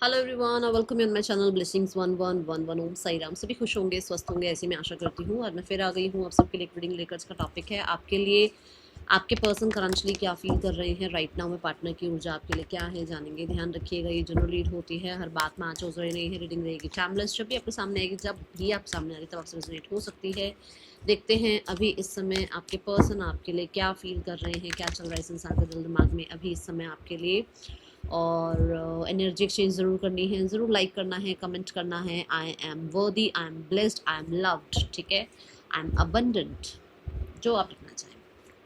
Hello everyone, welcome on my channel blessings 1111। ओम साई राम। सभी खुश होंगे, स्वस्थ होंगे, ऐसी मैं आशा करती हूँ। और मैं फिर आ गई हूँ आप सबके लिए रीडिंग लेकर। इसका टॉपिक है आपके लिए आपके पर्सन करंटली क्या फील कर रहे हैं राइट नाउ में। पार्टनर की ऊर्जा आपके लिए क्या है जानेंगे। ध्यान रखिएगा, ये जनरल रीड होती है, हर बात में आँच ओझ नहीं है। रीडिंग रहेगी टाइमलेस, जब भी आपके सामने आएगी, जब भी आप सामने आ रही तब आपसे रेजोनेट हो सकती है। देखते हैं अभी इस समय आपके पर्सन आपके लिए क्या फील कर रहे हैं, क्या चल रहा है इस इंसान के दिल दिमाग में अभी इस समय आपके लिए। और एनर्जी एक्सचेंज ज़रूर करनी है, ज़रूर लाइक करना है, कमेंट करना है। आई एम वर्दी, I am blessed, I am loved, ठीक है, आई एम अबंडेंट, जो आप लिखना चाहें।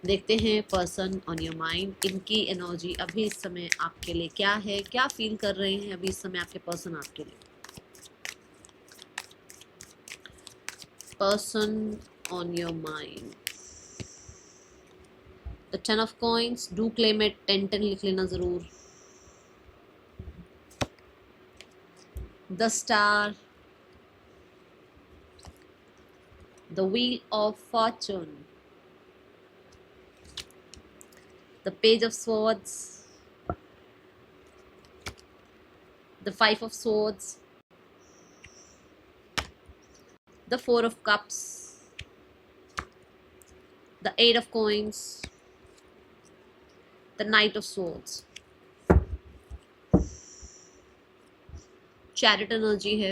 देखते हैं पर्सन ऑन योर माइंड, इनकी एनर्जी अभी इस समय आपके लिए क्या है, क्या फील कर रहे हैं अभी इस समय आपके पर्सन आपके लिए। Person on your mind, the 10 of coins, do claim it, 10 लिख लेना ज़रूर। The star, the wheel of fortune, the page of swords, the 5 of swords, the 4 of cups, the 8 of coins, the knight of swords। Chariot energy है,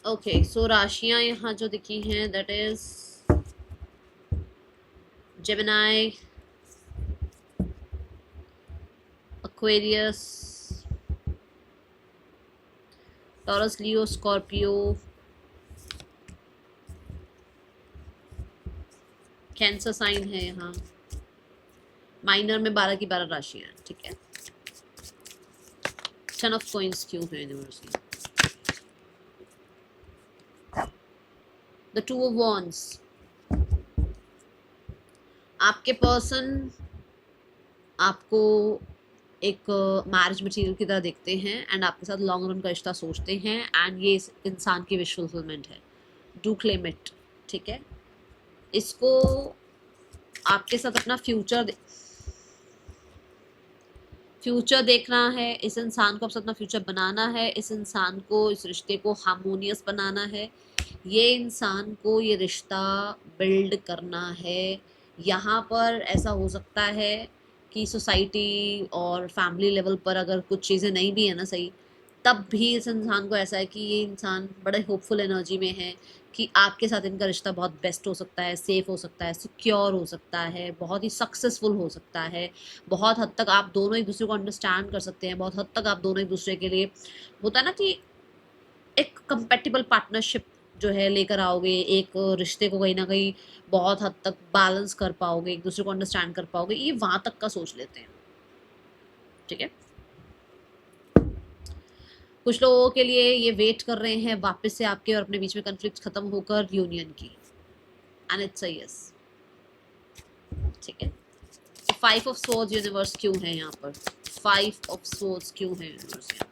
okay. So राशियां यहाँ जो दिखी हैं, that is Gemini, Aquarius, Taurus, Leo, Scorpio, Cancer sign है यहाँ। Minor में 12 की 12 राशियां हैं, ठीक है। 10 ऑफ कॉइंस क्यों है यूनिवर्सिटी, द 2 ऑफ वॉन्ड्स। आपके पर्सन आपको एक मैरिज मटेरियल की तरह देखते हैं एंड आपके साथ लॉन्ग रन का रिश्ता सोचते हैं एंड ये इस इंसान की विश फुलफिलमेंट है। डू क्लेम इट, ठीक है। इसको आपके साथ अपना फ्यूचर देखना है, इस इंसान को आपसे अपना फ्यूचर बनाना है, इस इंसान को, इस रिश्ते को हार्मोनियस बनाना है, ये इंसान को ये रिश्ता बिल्ड करना है। यहाँ पर ऐसा हो सकता है कि सोसाइटी और फैमिली लेवल पर अगर कुछ चीज़ें नहीं भी है ना सही, तब भी इस इंसान को ऐसा है कि ये इंसान बड़े होपफुल एनर्जी में है कि आपके साथ इनका रिश्ता बहुत बेस्ट हो सकता है, सेफ हो सकता है, सिक्योर हो सकता है, बहुत ही सक्सेसफुल हो सकता है। बहुत हद तक आप दोनों एक दूसरे को अंडरस्टैंड कर सकते हैं, बहुत हद तक आप दोनों एक दूसरे के लिए, होता है ना कि एक कंपेटिबल पार्टनरशिप जो है लेकर आओगे, एक रिश्ते को कहीं ना कहीं बहुत हद तक बैलेंस कर पाओगे, एक दूसरे को अंडरस्टैंड कर पाओगे, ये वहाँ तक का सोच लेते हैं, ठीक है। कुछ लोगों के लिए ये वेट कर रहे हैं वापस से आपके और अपने बीच में कन्फ्लिक्ट खत्म होकर यूनियन की, एंड इट्स अ यस, ठीक है। 5 ऑफ सोर्ड्स यूनिवर्स क्यों है यहाँ पर, 5 ऑफ सोर्ड्स क्यों है यूनिवर्स यहाँ।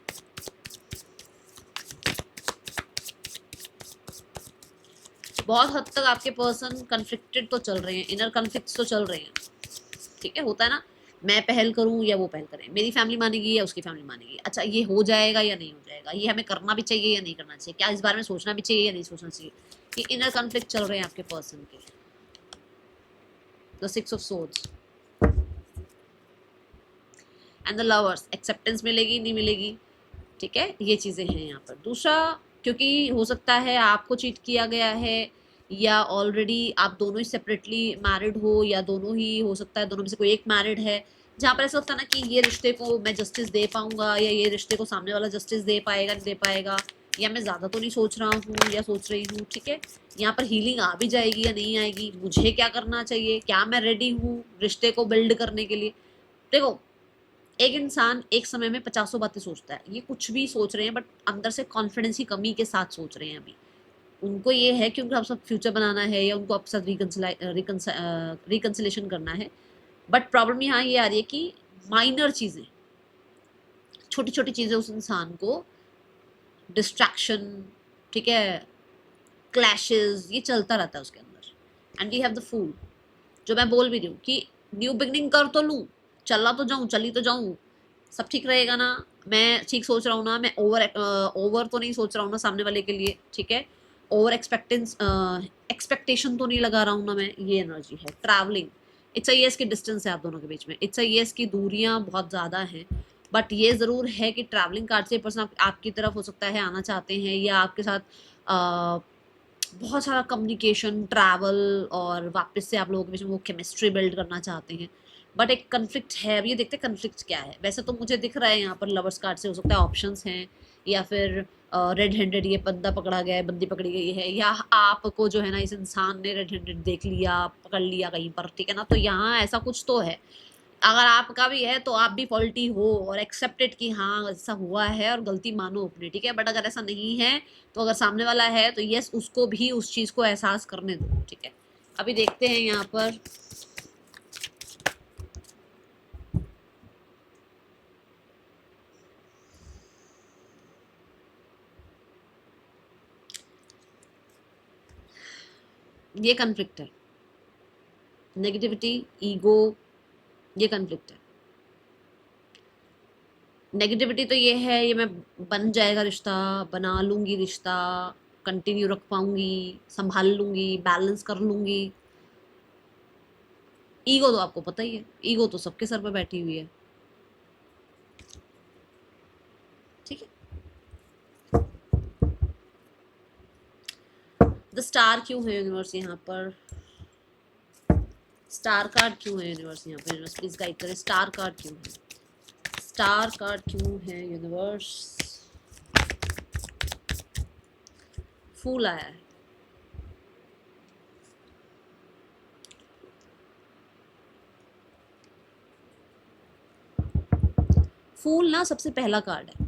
बहुत हद तक आपके पर्सन कन्फ्लिक्टेड तो चल रहे हैं, इनर कन्फ्लिक्ट्स तो चल रहे हैं, ठीक है। होता है ना, मैं पहल करूं या वो पहल करें, मेरी फैमिली मानेगी या उसकी फैमिली मानेगी, अच्छा ये हो जाएगा या नहीं हो जाएगा, ये हमें करना भी चाहिए या नहीं करना चाहिए, क्या इस बारे में सोचना भी चाहिए या नहीं सोचना चाहिए। ये इनर कॉन्फ्लिक्ट चल रहे हैं आपके पर्सन के। The 6 of swords and the lovers, acceptance मिलेगी नहीं मिलेगी, ठीक है, ये चीज़ें हैं यहाँ पर। दूसरा, क्योंकि हो सकता है आपको चीट किया गया है या ऑलरेडी आप दोनों ही सेपरेटली मैरिड हो, या दोनों ही हो सकता है दोनों में से कोई एक मैरिड है, जहाँ पर ऐसा होता है ना कि ये रिश्ते को मैं जस्टिस दे पाऊंगा या ये रिश्ते को सामने वाला जस्टिस दे पाएगा नहीं दे पाएगा, या मैं ज़्यादा तो नहीं सोच रहा हूँ या सोच रही हूँ, ठीक है। यहाँ पर हीलिंग आ भी जाएगी या नहीं आएगी, मुझे क्या करना चाहिए, क्या मैं रेडी हूँ रिश्ते को बिल्ड करने के लिए। देखो, एक इंसान एक समय में 50 बातें सोचता है, ये कुछ भी सोच रहे हैं बट अंदर से कॉन्फिडेंस की कमी के साथ सोच रहे हैं अभी। उनको ये है कि उनको आप सब फ्यूचर बनाना है या उनको आपके साथ रिकन्सिलेशन करना है, बट प्रॉब्लम यहाँ ये आ रही है कि माइनर चीज़ें, छोटी छोटी चीजें उस इंसान को, डिस्ट्रैक्शन, ठीक है, क्लैशेस, ये चलता रहता है उसके अंदर। And we have the fool, जो मैं बोल भी रही हूँ कि न्यू बिगनिंग कर तो लूँ, चला तो जाऊँ, चली तो जाऊँ, सब ठीक रहेगा ना, मैं ठीक सोच रहा हूँ ना, मैं ओवर तो नहीं सोच रहा हूँ ना सामने वाले के लिए, ठीक है, ओवर एक्सपेक्टेशन तो नहीं लगा रहा हूँ ना मैं, ये एनर्जी है। ट्रैवलिंग, इट्स अ येस की डिस्टेंस है आप दोनों के बीच में, इट्स अ येस की दूरियां बहुत ज़्यादा हैं, बट ये ज़रूर है कि ट्रैवलिंग कार्ड से पर्सन आपकी तरफ हो सकता है आना चाहते हैं, या आपके साथ बहुत सारा कम्युनिकेशन, ट्रैवल, और वापस से आप लोगों के बीच में वो केमिस्ट्री बिल्ड करना चाहते हैं। बट एक कन्फ्लिक्ट है, अब ये देखते हैं कन्फ्लिक्ट क्या है। वैसे तो मुझे दिख रहा है यहाँ पर लवर्स कार्ड से हो सकता है ऑप्शंस हैं, या फिर रेड हैंडेड ये बंदा पकड़ा गया है, बंदी पकड़ी गई है, या आपको जो है ना इस इंसान ने रेड हैंडेड देख लिया, पकड़ लिया कहीं पर, ठीक है ना, तो यहाँ ऐसा कुछ तो है। अगर आपका भी है तो आप भी फॉल्टी हो और एक्सेप्टेड कि हाँ ऐसा हुआ है और गलती मानो अपनी, ठीक है। बट अगर ऐसा नहीं है, तो अगर सामने वाला है तो यस, उसको भी उस चीज को एहसास करने दो, ठीक है। अभी देखते हैं यहाँ पर ये कन्फ्लिक्ट है, नेगेटिविटी, ईगो, ये कन्फ्लिक्ट है। नेगेटिविटी तो ये है, ये मैं बन जाएगा रिश्ता, बना लूंगी रिश्ता, कंटिन्यू रख पाऊंगी, संभाल लूंगी, बैलेंस कर लूंगी। ईगो तो आपको पता ही है, ईगो तो सबके सर पे बैठी हुई है, ठीक है। द स्टार क्यों है यूनिवर्स यहाँ पर, स्टार कार्ड क्यों है यूनिवर्स यहाँ पर, यूनिवर्स प्लीज गाइड करें, स्टार कार्ड क्यों है, स्टार कार्ड क्यों है यूनिवर्स। फूल आया है, फूल ना सबसे पहला कार्ड है।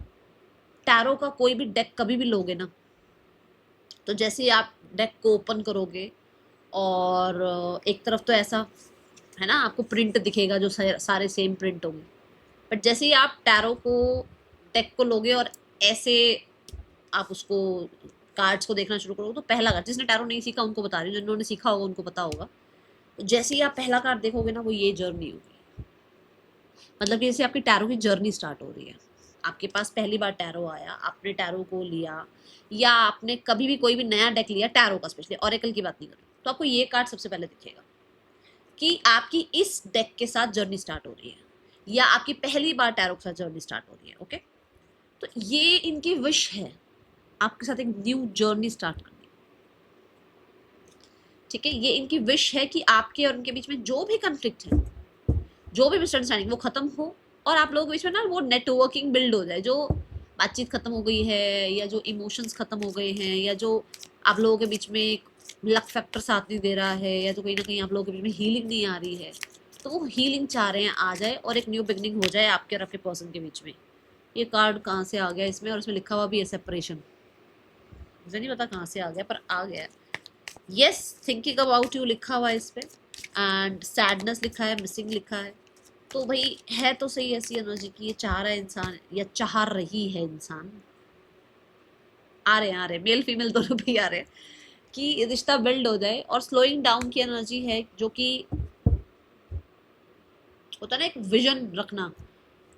टैरो का कोई भी डेक कभी भी लोगे ना, तो जैसे ही आप डेक को ओपन करोगे और एक तरफ तो ऐसा है ना, आपको प्रिंट दिखेगा जो सारे सेम प्रिंट होंगे, बट जैसे ही आप टैरो को, डेक को लोगे और ऐसे आप उसको कार्ड्स को देखना शुरू करोगे, तो पहला कार्ड, जिसने टैरो नहीं सीखा उनको बता रही हूँ, जिन्होंने सीखा होगा उनको पता होगा, तो जैसे ही आप पहला कार्ड देखोगे ना, वो ये जर्नी होगी, मतलब कि जैसे आपकी टैरो की जर्नी स्टार्ट हो रही है। आपके पास पहली बार टैरो आया, आपने टैरो को लिया, या आपने कभी भी कोई भी नया डेक लिया टैरो का, स्पेशली ऑरेकल की बात नहीं कर रही, तो आपको ये कार्ड सबसे पहले दिखेगा कि आपकी इस डेक के साथ जर्नी स्टार्ट हो रही है, या आपकी पहली बार टैरो के साथ जर्नी स्टार्ट हो रही है, ओके। तो ये इनकी विश है आपके साथ एक न्यू जर्नी स्टार्ट करनी, ठीक है। ये इनकी विश है कि आपके और उनके बीच में जो भी कन्फ्लिक्ट है, जो भी मिसअंडरस्टैंडिंग, वो खत्म हो, और आप लोगों के बीच में ना वो नेटवर्किंग बिल्ड हो जाए, जो बातचीत खत्म हो गई है, या जो इमोशंस खत्म हो गए हैं, या जो आप लोगों के बीच में लक फैक्टर साथ नहीं दे रहा है, या तो कहीं ना कहीं आप लोगों के बीच में हीलिंग नहीं आ रही है, तो वो हीलिंग चाह रहे हैं आ जाए, और एक न्यू बिगनिंग हो जाए आपके और आपके पर्सन के बीच में। ये कार्ड कहाँ से आ गया इसमें, और इसमें लिखा हुआ भी है सेपरेशन, मुझे नहीं पता कहाँ से आ गया, पर आ गया। यस, थिंकिंग अबाउट यू लिखा हुआ है इस पे, एंड सैडनेस लिखा है, मिसिंग लिखा है। तो भाई है तो सही ऐसी एनर्जी की ये चाह रहा है इंसान, या चाह रही है इंसान, आ रहे मेल फीमेल दोनों भी आ रहे हैं, कि रिश्ता बिल्ड हो जाए, और स्लोइंग डाउन की एनर्जी है, जो कि होता है ना एक विजन रखना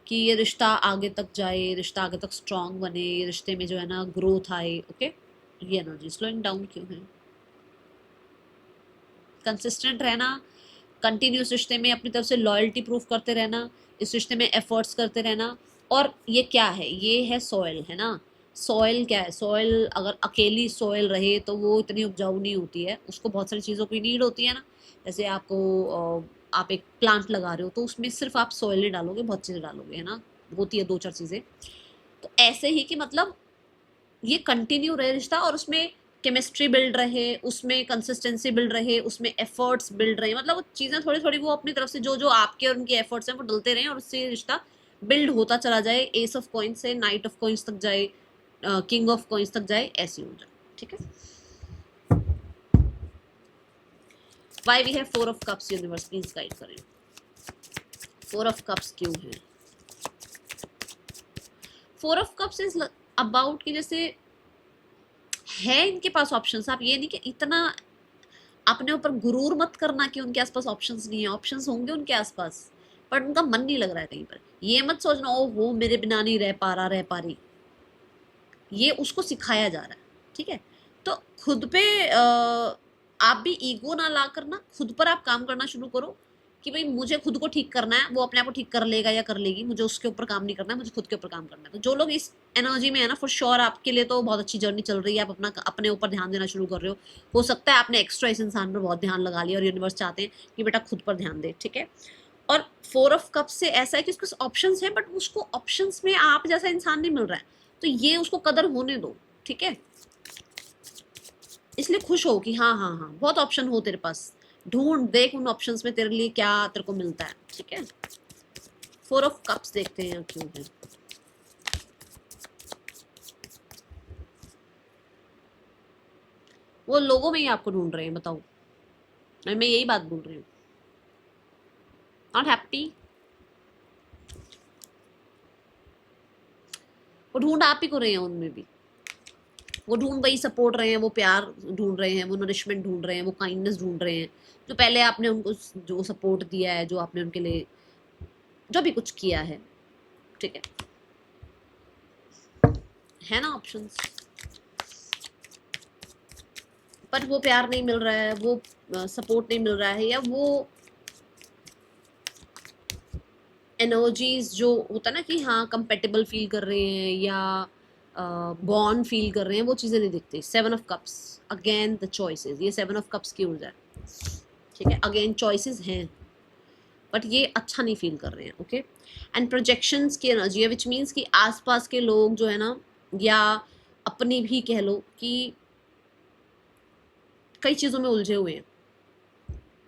कि ये रिश्ता आगे तक जाए, रिश्ता आगे तक स्ट्रांग बने, रिश्ते में जो है ना ग्रोथ आए, ओके। ये एनर्जी स्लोइंग डाउन क्यों है, कंसिस्टेंट रहना, कंटिन्यूस रिश्ते में अपनी तरफ से लॉयल्टी प्रूफ करते रहना, इस रिश्ते में एफर्ट्स करते रहना। और ये क्या है, ये है सॉइल, है ना। सॉइल क्या है, सॉइल अगर अकेली सॉइल रहे तो वो इतनी उपजाऊ नहीं होती है, उसको बहुत सारी चीज़ों की नीड होती है ना। जैसे आपको आप एक प्लांट लगा रहे हो, तो उसमें सिर्फ आप सॉइल नहीं डालोगे, बहुत चीज़ें डालोगे, है ना, होती है दो चार चीज़ें। तो ऐसे ही कि मतलब ये कंटिन्यू रहे रिश्ता, और उसमें केमिस्ट्री बिल्ड रहे, उसमें कंसिस्टेंसी बिल्ड रहे, उसमें एफर्ट्स बिल्ड रहे, मतलब वो चीज़ें थोड़ी थोड़ी वो अपनी तरफ से जो जो आपके और उनके एफर्ट्स हैं वो डलते रहें, और उससे रिश्ता बिल्ड होता चला जाए, एस ऑफ कॉइन्स से नाइट ऑफ कॉइन्स तक जाए, किंग ऑफ कॉइन्स तक जाए, ऐसी हो जाए, ठीक है। Why we have 4 of cups, universe please guide करें, 4 ऑफ कप्स क्यों है, four of cups is about कि जैसे है इनके पास ऑप्शंस, आप ये नहीं कि इतना अपने ऊपर गुरूर मत करना कि उनके आसपास ऑप्शंस नहीं है, ऑप्शंस होंगे उनके आसपास, पर उनका मन नहीं लग रहा है कहीं पर। ये मत सोचना ओ वो मेरे बिना नहीं रह पा रहा, रह पा रही, ये उसको सिखाया जा रहा है, ठीक है। तो खुद पे आप भी ईगो ना ला कर ना खुद पर आप काम करना शुरू करो कि भाई मुझे खुद को ठीक करना है, वो अपने आप को ठीक कर लेगा या कर लेगी, मुझे उसके ऊपर काम नहीं करना है, मुझे खुद के ऊपर काम करना है। तो जो लोग इस एनर्जी में है ना, फॉर श्योर आपके लिए तो बहुत अच्छी जर्नी चल रही है, आप अपना अपने ऊपर ध्यान देना शुरू कर रहे हो सकता है आपने एक्स्ट्रा इस इंसान पर बहुत ध्यान लगा लिया और यूनिवर्स चाहते हैं कि बेटा खुद पर ध्यान दे, ठीक है। और फोर ऑफ कप से ऐसा है कि उसके पास ऑप्शंस है, बट उसको ऑप्शंस में आप जैसा इंसान नहीं मिल रहा है, तो ये उसको कदर होने दो, ठीक है। इसलिए खुश हो कि हाँ हाँ हाँ बहुत ऑप्शन हो तेरे पास, ढूंढ देख उन ऑप्शंस में तेरे लिए क्या तेरे को मिलता है, ठीक है। फोर ऑफ कप्स देखते हैं क्यों है। वो लोगों में ही आपको ढूंढ रहे हैं, बताओ, मैं यही बात बोल रही हूँ। नॉट हैप्पी, वो ढूंढ आप ही को रहे हैं उनमें भी, वो ढूंढ वही सपोर्ट रहे हैं, वो प्यार ढूंढ रहे हैं, वो नरिशमेंट ढूंढ रहे हैं, वो काइंडनेस ढूंढ रहे हैं, जो पहले आपने उनको जो सपोर्ट दिया है, जो आपने उनके लिए जो भी कुछ किया ठीक है ना ऑप्शंस। पर वो प्यार नहीं मिल रहा है, वो सपोर्ट नहीं मिल रहा है, या वो एनर्जीज जो होता है ना कि हाँ कंपेटेबल फील कर रहे हैं या बॉन्ड फील कर रहे हैं, वो चीज़ें नहीं दिखती। Seven of cups again the choices, ये सेवन ऑफ कप्स की ऊर्जा है, ठीक है। अगेन चॉइसेस हैं बट ये अच्छा नहीं फील कर रहे हैं, ओके। एंड प्रोजेक्शंस की एनर्जी है, विच मीन्स कि आसपास के लोग जो है ना, या अपनी भी कह लो कि कई चीज़ों में उलझे हुए हैं,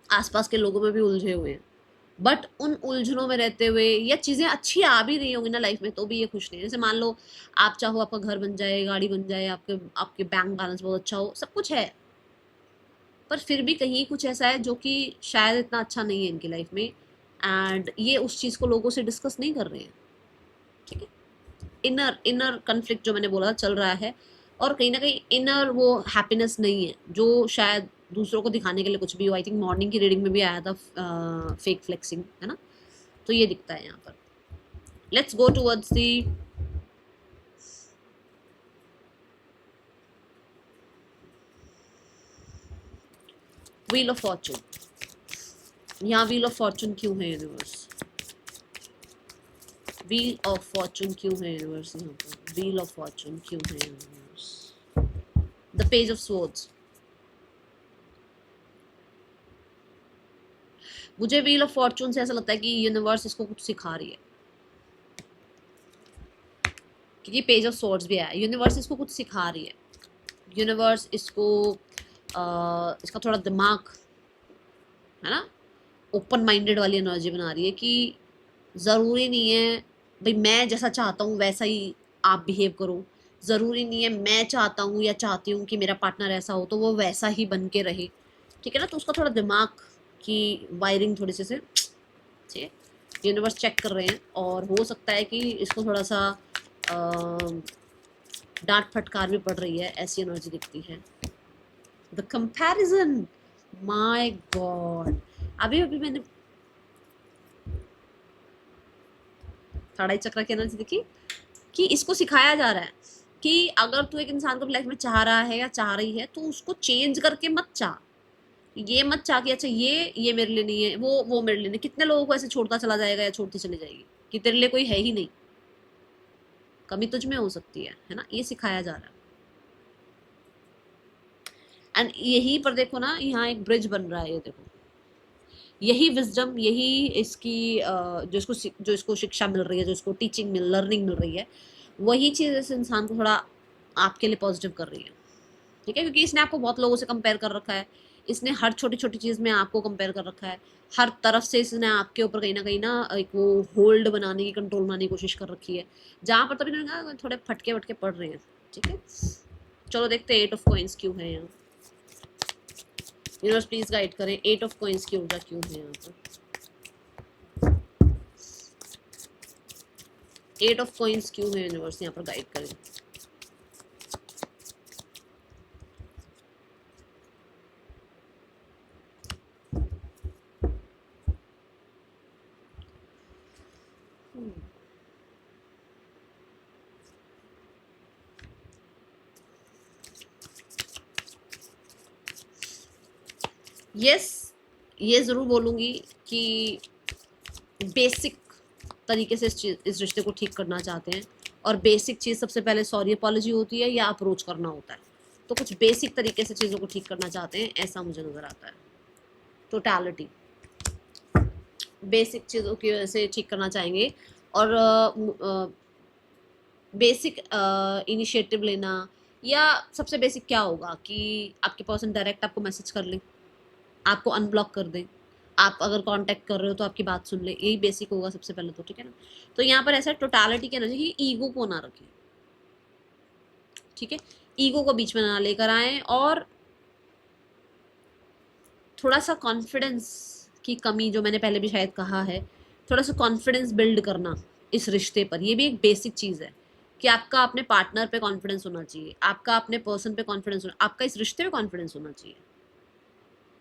आसपास के लोगों में भी उलझे हुए हैं, बट उन उलझनों में रहते हुए या चीज़ें अच्छी आ भी रही होंगी ना लाइफ में, तो भी ये खुश नहीं है। जैसे मान लो आप चाहो आपका घर बन जाए, गाड़ी बन जाए, आपके आपके बैंक बैलेंस बहुत अच्छा हो, सब कुछ है, पर फिर भी कहीं कुछ ऐसा है जो कि शायद इतना अच्छा नहीं है इनकी लाइफ में, एंड ये उस चीज़ को लोगों से डिस्कस नहीं कर रहे हैं, ठीक है। इनर इनर कन्फ्लिक्ट जो मैंने बोला चल रहा है, और कहीं ना कहीं इनर वो हैप्पीनेस नहीं है जो शायद दूसरों को दिखाने के लिए कुछ भी हो। आई थिंक मॉर्निंग की रीडिंग में भी आया था फेक फ्लेक्सिंग, है ना, तो ये दिखता है यहाँ पर। Let's go towards the wheel of Fortune. यहाँ व्हील ऑफ फॉर्चून क्यों है यूनिवर्स, व्हील ऑफ फॉर्चून क्यों है यूनिवर्स, यहाँ पर व्हील ऑफ फॉर्चून क्यों है universe. The page of swords, मुझे व्हील ऑफ फॉर्चून से ऐसा लगता है कि यूनिवर्स इसको कुछ सिखा रही है, क्योंकि पेज ऑफ स्वॉर्ड्स भी है, यूनिवर्स इसको कुछ सिखा रही है। यूनिवर्स इसको इसका थोड़ा दिमाग है ना ओपन माइंडेड वाली एनर्जी बना रही है कि ज़रूरी नहीं है भाई मैं जैसा चाहता हूँ वैसा ही आप बिहेव करो, ज़रूरी नहीं है मैं चाहता हूँ या चाहती हूँ कि मेरा पार्टनर ऐसा हो तो वो वैसा ही बन के रहे, ठीक है ना। तो उसका थोड़ा दिमाग की वायरिंग थोड़ी से ठीक है, यूनिवर्स चेक कर रहे हैं, और हो सकता है कि इसको थोड़ा सा डांट फटकार भी पड़ रही है, ऐसी एनर्जी दिखती है। द कंपैरिजन, माय गॉड, अभी अभी मैंने थर्ड चक्र की एनर्जी देखी कि इसको सिखाया जा रहा है कि अगर तू एक इंसान को लाइफ में चाह रहा है या चाह रही है तो उसको चेंज करके मत चाह, ये मत चाह कि अच्छा ये मेरे लिए नहीं है, वो मेरे लिए नहीं। कितने लोगों को ऐसे छोड़ता चला जाएगा या छोड़ती चली जाएगी कि तेरे लिए कोई है ही नहीं, कमी तुझ में हो सकती है ना, ये सिखाया जा रहा है। एंड यही पर देखो ना, यहाँ एक ब्रिज बन रहा है, ये देखो, यही विजडम, यही इसकी जो इसको शिक्षा मिल रही है, जो इसको टीचिंग लर्निंग मिल रही है, वही चीज़ इस इंसान को थोड़ा आपके लिए पॉजिटिव कर रही है, ठीक है। क्योंकि इसने आपको बहुत लोगों से कंपेयर कर रखा है, इसने हर छोटी छोटी चीज़ में आपको कंपेयर कर रखा है, हर तरफ से इसने आपके ऊपर कहीं ना एक वो होल्ड बनाने की, कंट्रोल बनाने की कोशिश कर रखी है, जहाँ पर तभी ना थोड़े फटके वटके पड़ रहे हैं, ठीक है। चलो देखते हैं 8 ऑफ कॉइंस क्यों है यहाँ, यूनिवर्स प्लीज गाइड करें 8 ऑफ कॉइंस की ऊर्जा क्यों है यहाँ पर। एट ऑफ कॉइंस क्यों है यूनिवर्स यहाँ पर गाइड करें? यस, ये ज़रूर बोलूँगी कि बेसिक तरीके से इस रिश्ते को ठीक करना चाहते हैं, और बेसिक चीज़ सबसे पहले सॉरी अपॉलजी होती है या अप्रोच करना होता है। तो कुछ बेसिक तरीके से चीज़ों को ठीक करना चाहते हैं, ऐसा मुझे नज़र आता है। टोटलिटी बेसिक चीज़ों की वजह से ठीक करना चाहेंगे, और बेसिक इनिशिएटिव लेना, या सबसे बेसिक क्या होगा कि आपके पर्सन डायरेक्ट आपको मैसेज कर ले, आपको अनब्लॉक कर दें, आप अगर कांटेक्ट कर रहे हो तो आपकी बात सुन ले, यही बेसिक होगा सबसे पहले तो, ठीक है ना। तो यहाँ पर ऐसा टोटलिटी के एनर्जी, ईगो को ना रखें, ठीक है, ईगो को बीच में ना लेकर आए, और थोड़ा सा कॉन्फिडेंस की कमी, जो मैंने पहले भी शायद कहा है, थोड़ा सा कॉन्फिडेंस बिल्ड करना इस रिश्ते पर, ये भी एक बेसिक चीज़ है कि आपका अपने पार्टनर पे कॉन्फिडेंस होना चाहिए, आपका अपने पर्सन पे कॉन्फिडेंस होना, आपका इस रिश्ते पे कॉन्फिडेंस होना चाहिए,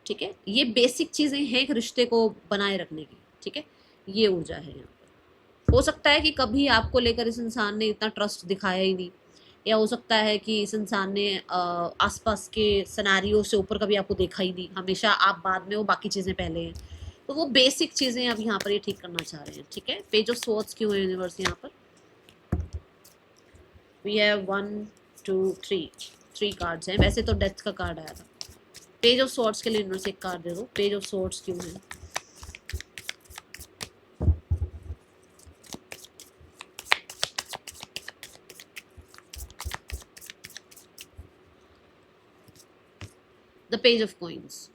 ठीक है। ये बेसिक चीज़ें हैं एक रिश्ते को बनाए रखने की, ठीक है। ये ऊर्जा है यहाँ पर। हो सकता है कि कभी आपको लेकर इस इंसान ने इतना ट्रस्ट दिखाया ही नहीं, या हो सकता है कि इस इंसान ने आसपास के सिनेरियो से ऊपर कभी आपको देखा ही नहीं, हमेशा आप बाद में हो, बाकी चीज़ें पहले हैं। तो वो बेसिक चीज़ें अब यहाँ पर ये ठीक करना चाह रहे हैं, ठीक है। पेज ऑफ स्वॉर्ड्स क्यों है यूनिवर्स यहाँ पर? वी हैव 1 2 3 कार्ड्स हैं, वैसे तो डेथ का कार्ड आया था। पेज ऑफ स्वॉर्ड्स के लिए यूनिवर्स एक कार्ड दे दो, पेज ऑफ स्वॉर्ड्स क्यों है? The page of coins.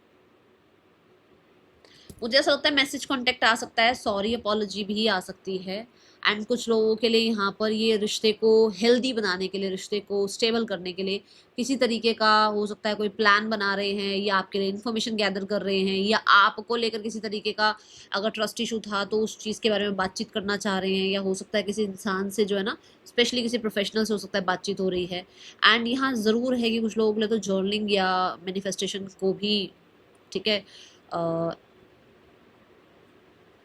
मुझे ऐसा लगता है मैसेज कांटेक्ट आ सकता है, सॉरी अपॉलजी भी आ सकती है, एंड कुछ लोगों के लिए यहाँ पर ये रिश्ते को हेल्दी बनाने के लिए, रिश्ते को स्टेबल करने के लिए किसी तरीके का हो सकता है कोई प्लान बना रहे हैं, या आपके लिए इन्फॉर्मेशन गैदर कर रहे हैं, या आपको लेकर किसी तरीके का अगर ट्रस्ट इशू था तो उस चीज़ के बारे में बातचीत करना चाह रहे हैं, या हो सकता है किसी इंसान से जो है ना, स्पेशली किसी प्रोफेशनल से हो सकता है बातचीत हो रही है। एंड यहाँ ज़रूर है कि कुछ लोगों के लिए तो जर्नलिंग या मैनिफेस्टेशन को भी, ठीक है,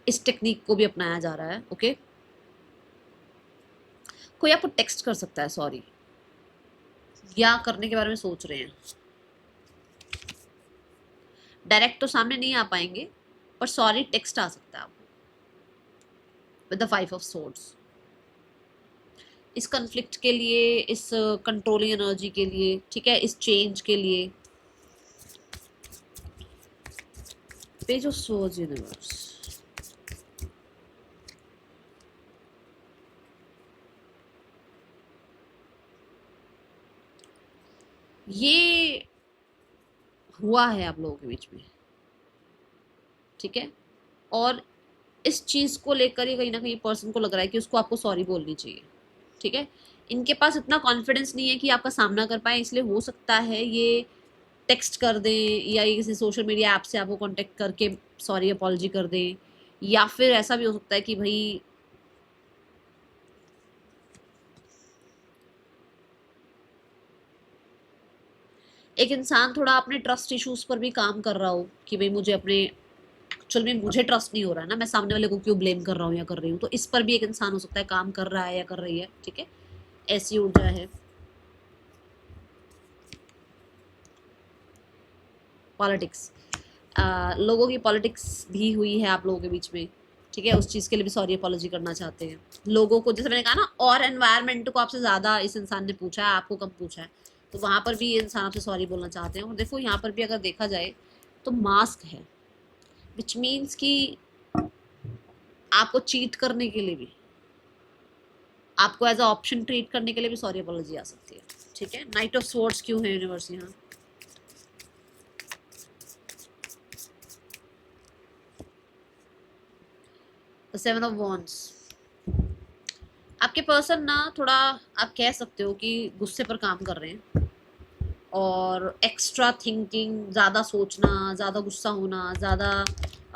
इस टेक्निक को भी अपनाया जा रहा है, ओके। कोई आपको टेक्स्ट कर सकता है सॉरी, या करने के बारे में सोच रहे हैं, डायरेक्ट तो सामने नहीं आ पाएंगे, पर सॉरी टेक्स्ट आ सकता है आपको विद द 5 ऑफ सोर्ड्स। इस कन्फ्लिक्ट के लिए, इस कंट्रोलिंग एनर्जी के लिए, ठीक है, इस चेंज के लिए। Page of swords universe. ये हुआ है आप लोगों के बीच में, ठीक है, और इस चीज़ को लेकर ही कहीं ना कहीं पर्सन को लग रहा है कि उसको आपको सॉरी बोलनी चाहिए, ठीक है। इनके पास इतना कॉन्फिडेंस नहीं है कि आपका सामना कर पाए, इसलिए हो सकता है ये टेक्स्ट कर दें, या ये किसी सोशल मीडिया ऐप से आपको कांटेक्ट करके सॉरी अपॉलजी कर दें, या फिर ऐसा भी हो सकता है कि भाई एक इंसान थोड़ा अपने ट्रस्ट इश्यूज पर भी काम कर रहा हो कि भाई मुझे अपने एक्चुअल में मुझे ट्रस्ट नहीं हो रहा है ना, मैं सामने वाले को क्यों ब्लेम कर रहा हूँ या कर रही हूँ, तो इस पर भी एक इंसान हो सकता है काम कर रहा है या कर रही है, ठीक है। ऐसी ऊर्जा है। पॉलिटिक्स, लोगों की पॉलिटिक्स भी हुई है आप लोगों के बीच में, ठीक है, उस चीज़ के लिए भी सॉरी अपॉलजी करना चाहते हैं लोगों को, जैसे मैंने कहा ना, और एनवायरनमेंट को आपसे ज़्यादा इस इंसान ने पूछा है, आपको कम पूछा है, तो वहाँ पर भी ये इंसान आपसे सॉरी बोलना चाहते हैं। और देखो यहाँ पर भी अगर देखा जाए तो मास्क है, विच मीन्स कि आपको चीट करने के लिए भी, आपको एज अ ऑप्शन ट्रीट करने के लिए भी सॉरी अपॉलजी आ सकती है, ठीक है। नाइट ऑफ स्वॉर्ड्स क्यों है यूनिवर्स यहाँ? The 7 of wands. आपके पर्सन ना थोड़ा, आप कह सकते हो कि गुस्से पर काम कर रहे हैं, और एक्स्ट्रा थिंकिंग, ज़्यादा सोचना, ज़्यादा गुस्सा होना, ज़्यादा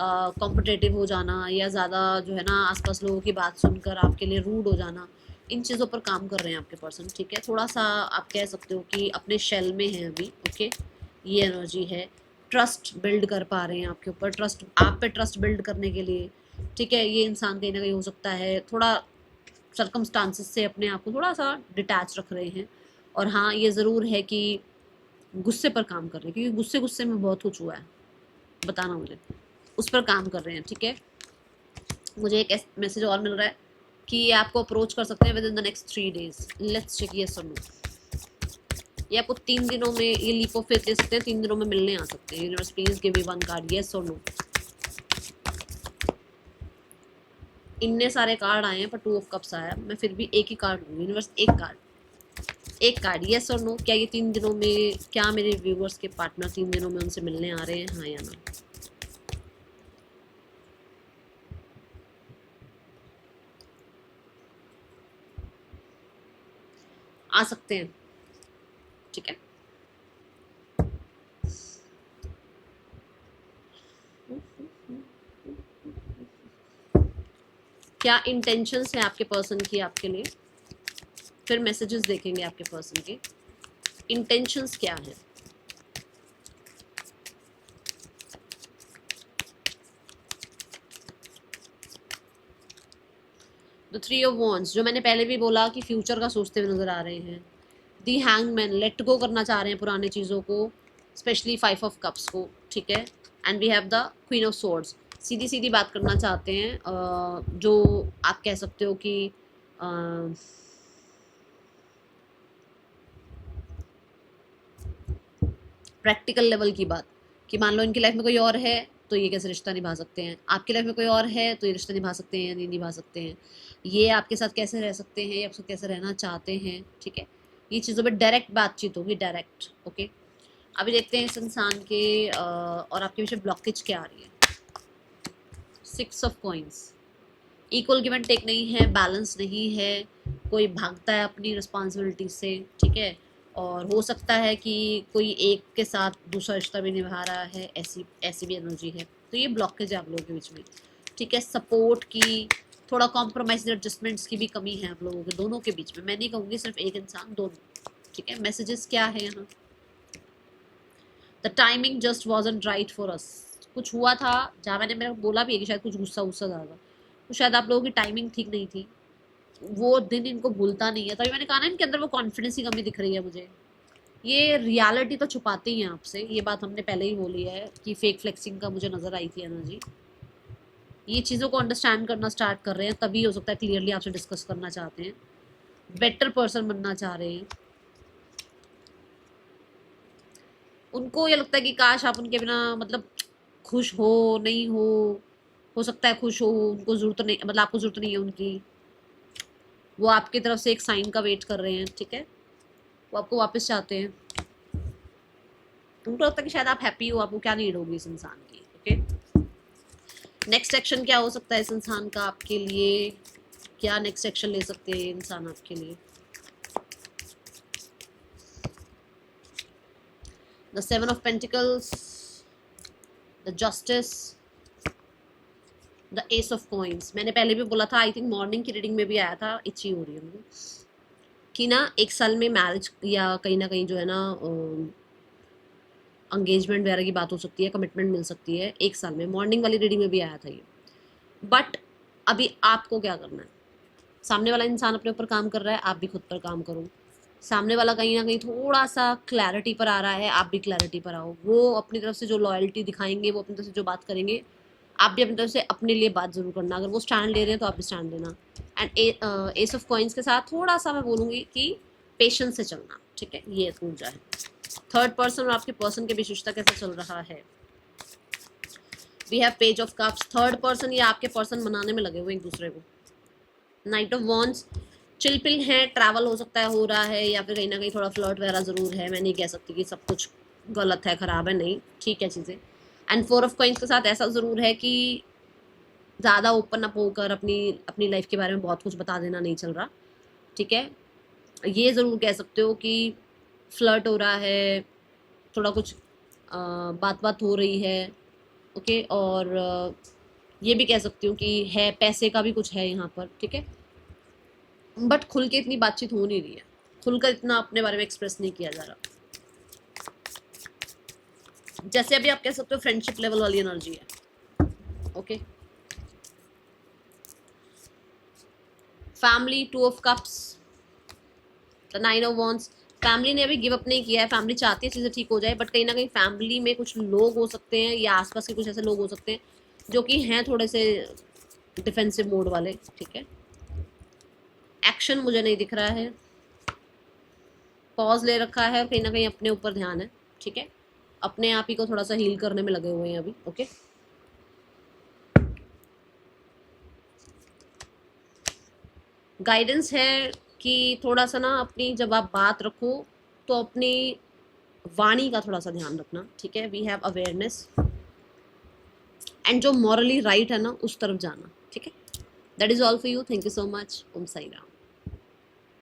कॉम्पिटिटिव हो जाना, या ज़्यादा जो है ना आसपास लोगों की बात सुनकर आपके लिए रूड हो जाना, इन चीज़ों पर काम कर रहे हैं आपके पर्सन, ठीक है। थोड़ा सा आप कह सकते हो कि अपने शेल में है अभी, ओके। ये एनर्जी है, ट्रस्ट बिल्ड कर पा रहे हैं आपके ऊपर, ट्रस्ट आप पे ट्रस्ट बिल्ड करने के लिए, ठीक है। ये इंसान कहीं ना कहीं हो सकता है थोड़ा सर्कमस्टांसिस से अपने आप को थोड़ा सा डिटैच रख रहे हैं। और हाँ, ये ज़रूर है कि गुस्से पर काम कर रहे हैं, क्योंकि गुस्से गुस्से में बहुत कुछ हुआ है, बताना मुझे, उस पर काम कर रहे हैं, ठीक है। मुझे एक मैसेज और मिल रहा है कि ये आपको अप्रोच कर सकते हैं within the next 3 days। Let's check yes और नो। ये आपको 3 दिनों में, ये लीप ऑफ फेथ ले सकते हैं, 3 दिनों में मिलने आ सकते हैं। Universe please give me one card, yes और नो। इतने सारे कार्ड आए हैं पर 2 of Cups आया, मैं फिर भी एक ही कार्ड लूँगी। यूनिवर्स एक कार्ड यस और नो। क्या ये 3 दिनों में, क्या मेरे व्यूअर्स के पार्टनर 3 दिनों में उनसे मिलने आ रहे हैं, हाँ या ना? आ सकते हैं, ठीक है। क्या इंटेंशंस है आपके पर्सन की आपके लिए, फिर मैसेजेस देखेंगे आपके पर्सन के इंटेंशंस क्या है। द 3 of Wands, जो मैंने पहले भी बोला कि फ्यूचर का सोचते हुए नजर आ रहे हैं। दी हैंगमैन, लेट गो करना चाह रहे हैं पुराने चीज़ों को, स्पेशली 5 of Cups को, ठीक है। And we have the Queen of Swords, सीधी सीधी बात करना चाहते हैं, जो आप कह सकते हो कि प्रैक्टिकल लेवल की बात, कि मान लो इनकी लाइफ में कोई और है तो ये कैसे रिश्ता निभा सकते हैं, आपकी लाइफ में कोई और है तो ये रिश्ता निभा सकते हैं या नहीं निभा सकते हैं, ये आपके साथ कैसे रह सकते हैं या आपके साथ कैसे रहना चाहते हैं, ठीक है। ये चीज़ों पर डायरेक्ट बातचीत होगी, डायरेक्ट, ओके। अभी देखते हैं इस इंसान के और आपके पीछे ब्लॉकेज क्या आ रही है। 6 of Coins, equal give and take नहीं है, बैलेंस नहीं है, कोई भागता है अपनी रिस्पॉन्सिबिलिटी से, ठीक है। और हो सकता है कि कोई एक के साथ दूसरा रिश्ता भी निभा रहा है, ऐसी ऐसी भी एनर्जी है। तो ये ब्लॉकेज है आप लोगों के बीच में, ठीक है। सपोर्ट की, थोड़ा कॉम्प्रोमाइज एडजस्टमेंट्स की भी कमी है आप लोगों के दोनों के बीच में। मैं नहीं कहूँगी सिर्फ एक इंसान, दोनों, ठीक है। मैसेजेस क्या है यहाँ, the timing just wasn't right for us. कुछ हुआ था जहाँ मैंने मेरा बोला भी है कि शायद कुछ गुस्सा गुस्सा ज़्यादा, तो शायद आप लोगों की टाइमिंग ठीक नहीं थी, वो दिन इनको भूलता नहीं है। तभी मैंने कहा ना इनके अंदर वो कॉन्फिडेंस की कमी दिख रही है मुझे। ये रियलिटी तो छुपाते ही हैं आपसे, ये बात हमने पहले ही बोली है कि फेक फ्लेक्सिंग का मुझे नजर आई थी एनर्जी। ये चीज़ों को अंडरस्टैंड करना स्टार्ट कर रहे हैं, तभी हो सकता है क्लियरली आपसे डिस्कस करना चाहते हैं, बेटर पर्सन बनना चाह रहे हैं। उनको ये लगता है कि काश आप उनके बिना मतलब खुश हो, नहीं हो सकता है खुश हो, उनको जरूरत नहीं, मतलब आपको जरूरत नहीं है उनकी, वो आपकी तरफ से एक साइन का वेट कर रहे हैं, ठीक है। वो आपको वापस चाहते हैं, उनको लगता है कि शायद आप हैप्पी हो, आपको क्या नीड होगी इस इंसान की, ओके। नेक्स्ट एक्शन क्या हो सकता है इस इंसान का आपके लिए, क्या नेक्स्ट एक्शन ले सकते हैं ये इंसान आपके लिए। The 7 of Pentacles, the justice, the S of coins. मैंने पहले भी बोला था, आई थिंक मॉर्निंग की रीडिंग में भी आया था, इच्छी हो रही है मुझे, कि ना 1 साल में मैरिज या कहीं ना कहीं जो है ना एंगेजमेंट वगैरह की बात हो सकती है, कमिटमेंट मिल सकती है 1 साल में। मॉर्निंग वाली रीडिंग में भी आया था ये। बट अभी आपको क्या करना है, सामने वाला इंसान अपने ऊपर काम कर रहा है, आप भी खुद पर काम करो। सामने वाला कहीं ना कहीं थोड़ा सा क्लैरिटी पर आ रहा है, आप भी क्लैरिटी पर आओ। वो अपनी तरफ से जो लॉयल्टी दिखाएंगे, वो अपनी तरफ से जो बात करेंगे, आप भी अपनी तरफ से अपने लिए बात जरूर करना। अगर वो स्टैंड ले रहे हैं तो आप भी स्टैंड लेना। एंड एस ऑफ कॉइन्स के साथ थोड़ा सा मैं बोलूँगी कि पेशेंस से चलना, ठीक है। ये ऊर्जा है। थर्ड पर्सन और आपके पर्सन के बीच रिश्ता कैसा चल रहा है। We have page of cups, third person या आपके पर्सन मनाने में लगे हुए एक दूसरे को। नाइट ऑफ वॉन्ड्स, चिलपिल है, ट्रैवल हो सकता है हो रहा है, या फिर कहीं ना कहीं थोड़ा फ्लर्ट वगैरह ज़रूर है। मैं नहीं कह सकती कि सब कुछ गलत है, ख़राब है, नहीं, ठीक है चीज़ें। एंड 4 of Coins के साथ ऐसा ज़रूर है कि ज़्यादा ओपन अप होकर अपनी अपनी लाइफ के बारे में बहुत कुछ बता देना नहीं चल रहा, ठीक है। ये ज़रूर कह सकते हो कि फ्लर्ट हो रहा है, थोड़ा कुछ बात बात हो रही है, ओके। और ये भी कह सकती हूँ कि है, पैसे का भी कुछ है यहाँ पर, ठीक है। बट खुल के इतनी बातचीत हो नहीं रही है, खुलकर इतना अपने बारे में एक्सप्रेस नहीं किया जा रहा। जैसे अभी आप कह सकते हो फ्रेंडशिप लेवल वाली एनर्जी है, okay. Family, 2 of cups, the 9 of wands. Family ने अभी गिव अप नहीं किया है, फैमिली चाहती है चीज़ें ठीक हो जाए, बट कहीं ना कहीं फैमिली में कुछ लोग हो सकते हैं या आसपास के कुछ ऐसे लोग हो सकते हैं जो कि हैं थोड़े से डिफेंसिव मोड वाले, ठीक है। एक्शन मुझे नहीं दिख रहा है, पॉज ले रखा है और कहीं ना कहीं अपने ऊपर ध्यान है, ठीक है। अपने आप ही को थोड़ा सा हील करने में लगे हुए हैं अभी, ओके। गाइडेंस है कि थोड़ा सा ना अपनी, जब आप बात रखो तो अपनी वाणी का थोड़ा सा ध्यान रखना, ठीक है। वी हैव अवेयरनेस एंड जो मॉरली राइट है ना उस तरफ जाना, ठीक है। That is all for you. Thank you so much. Om Sai Ram.